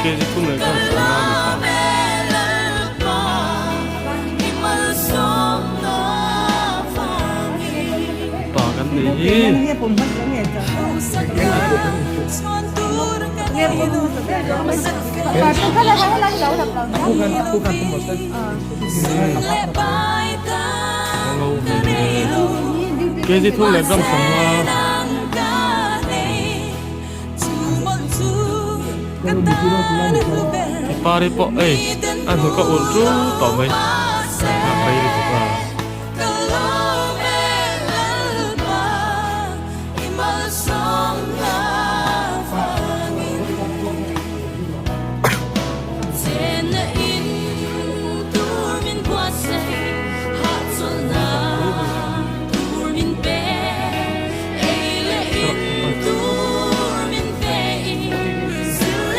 깨지꿈을 감사합니다. Nghe nghe buồn mất nghe trời nghe buồn và tôi thấy là thấy lấy lẩu đập lần Bukan pembosan. 깨지 툴레 감사합니다. Pari po, anh phải có ổn chú tỏ mày.